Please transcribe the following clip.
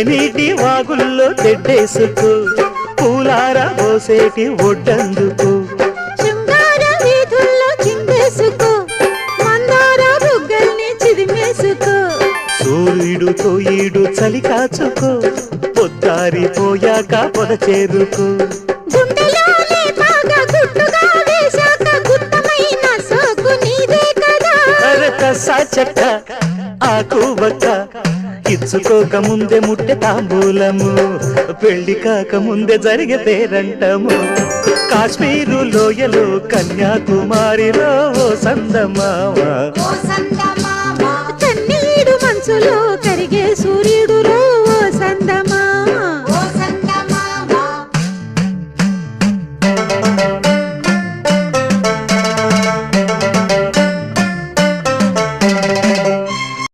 తేనీటి వాగుల్లో తెడ్డేసుకో పూలార పోసేటి ఒడ్డందుకు శృంగార వీధుల్లో చిందేసుకో మందార బుగ్గల్ని చిదిమేసుకో సూర్యుడుతో ఈడు చలి కాచుకో పొద్దారిపోయాక పొద చేరుకో గుండెలోనే బాగా గుట్టుగా వేశాక గుత్తమైన సోకు నీదే కదా కసా చెక్క ఆకు వక్క ఇచ్చుకోక ముందే ముట్టె తాంబూలము పెళ్లి కాక ముందే జరిగే పేరంటము కాశ్మీరు లోయలో కన్యాకుమారిలో ఓ సందమామ కన్నీడు మనసులో